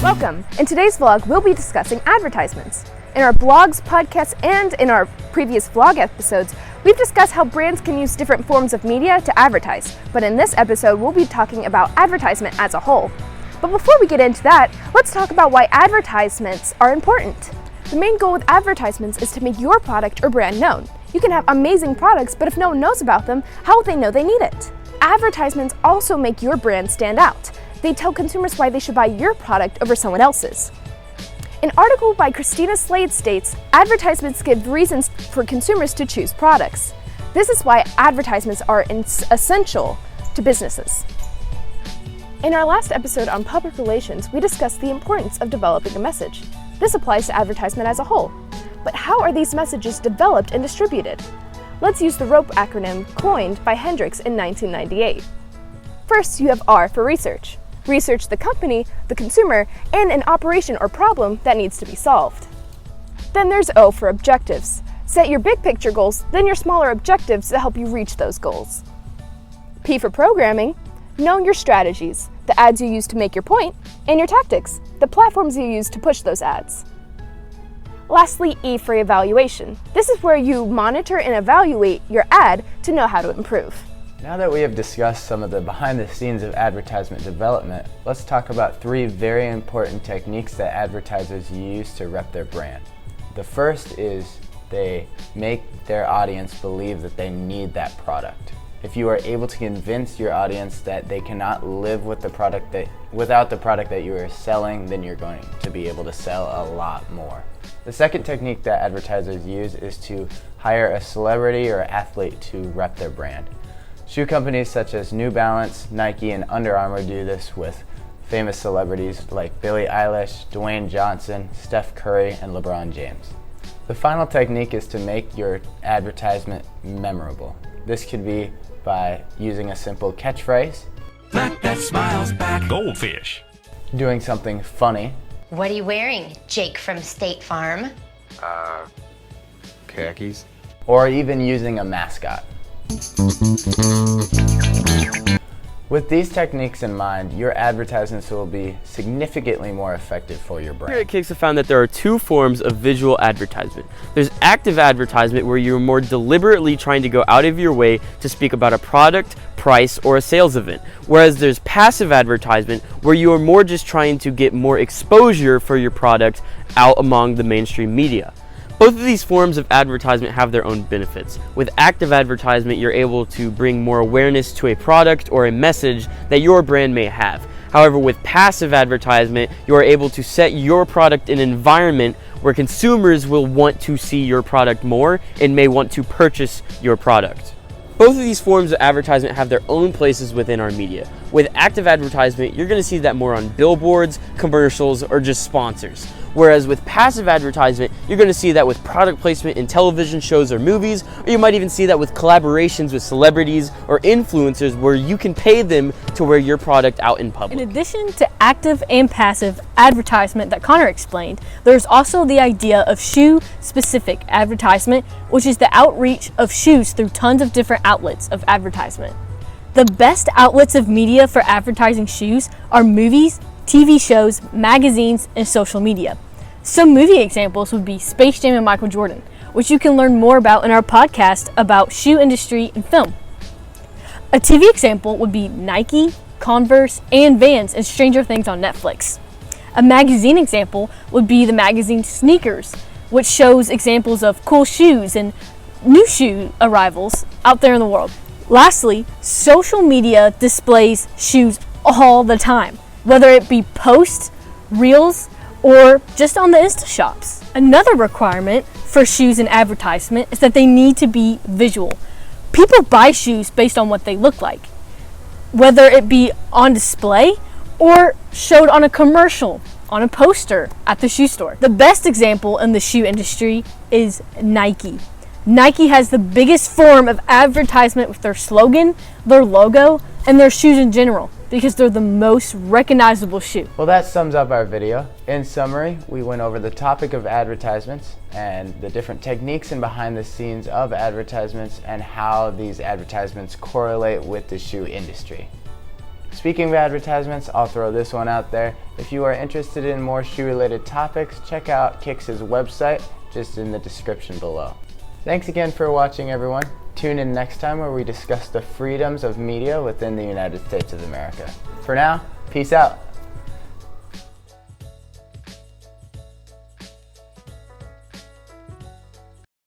Welcome! In today's vlog, we'll be discussing advertisements. In our blogs, podcasts, and in our previous vlog episodes, we've discussed how brands can use different forms of media to advertise. But in this episode, we'll be talking about advertisement as a whole. But before we get into that, let's talk about why advertisements are important. The main goal with advertisements is to make your product or brand known. You can have amazing products, but if no one knows about them, how will they know they need it? Advertisements also make your brand stand out. They tell consumers why they should buy your product over someone else's. An article by Christina Slade states, advertisements give reasons for consumers to choose products. This is why advertisements are essential to businesses. In our last episode on public relations, we discussed the importance of developing a message. This applies to advertisement as a whole. But how are these messages developed and distributed? Let's use the ROPE acronym coined by Hendricks in 1998. First, you have R for research. Research the company, the consumer, and an operation or problem that needs to be solved. Then there's O for objectives. Set your big picture goals, then your smaller objectives to help you reach those goals. P for programming. Know your strategies, the ads you use to make your point, and your tactics, the platforms you use to push those ads. Lastly, E for evaluation. This is where you monitor and evaluate your ad to know how to improve. Now that we have discussed some of the behind the scenes of advertisement development, let's talk about three very important techniques that advertisers use to rep their brand. The first is they make their audience believe that they need that product. If you are able to convince your audience that they cannot live with without the product that you are selling, then you're going to be able to sell a lot more. The second technique that advertisers use is to hire a celebrity or athlete to rep their brand. Shoe companies such as New Balance, Nike, and Under Armour do this with famous celebrities like Billie Eilish, Dwayne Johnson, Steph Curry, and LeBron James. The final technique is to make your advertisement memorable. This could be by using a simple catchphrase, Black that smiles back, goldfish. Doing something funny, What are you wearing, Jake from State Farm? Khakis. or even using a mascot. With these techniques in mind, your advertisements will be significantly more effective for your brand. Here at Kix have found that there are two forms of visual advertisement. There's active advertisement, where you're more deliberately trying to go out of your way to speak about a product, price, or a sales event. Whereas there's passive advertisement, where you are more just trying to get more exposure for your product out among the mainstream media. Both of these forms of advertisement have their own benefits. With active advertisement, you're able to bring more awareness to a product or a message that your brand may have. However, with passive advertisement, you are able to set your product in an environment where consumers will want to see your product more and may want to purchase your product. Both of these forms of advertisement have their own places within our media. With active advertisement, you're going to see that more on billboards, commercials, or just sponsors. Whereas with passive advertisement, you're going to see that with product placement in television shows or movies, or you might even see that with collaborations with celebrities or influencers where you can pay them to wear your product out in public. In addition to active and passive advertisement that Connor explained, there's also the idea of shoe-specific advertisement, which is the outreach of shoes through tons of different outlets of advertisement. The best outlets of media for advertising shoes are movies, TV shows, magazines, and social media. Some movie examples would be Space Jam and Michael Jordan, which you can learn more about in our podcast about shoe industry and film. A TV example would be Nike, Converse, and Vans in Stranger Things on Netflix. A magazine example would be the magazine Sneakers, which shows examples of cool shoes and new shoe arrivals out there in the world. Lastly, social media displays shoes all the time, whether it be posts, reels, or just on the Insta shops. Another requirement for shoes in advertisement is that they need to be visual. People buy shoes based on what they look like, whether it be on display or showed on a commercial, on a poster at the shoe store. The best example in the shoe industry is Nike. Nike has the biggest form of advertisement with their slogan, their logo, and their shoes in general, because they're the most recognizable shoe. Well, that sums up our video. In summary, we went over the topic of advertisements and the different techniques and behind the scenes of advertisements and how these advertisements correlate with the shoe industry. Speaking of advertisements, I'll throw this one out there. If you are interested in more shoe-related topics, check out Kix's website, just in the description below. Thanks again for watching, everyone. Tune in next time where we discuss the freedoms of media within the United States of America. For now, peace out.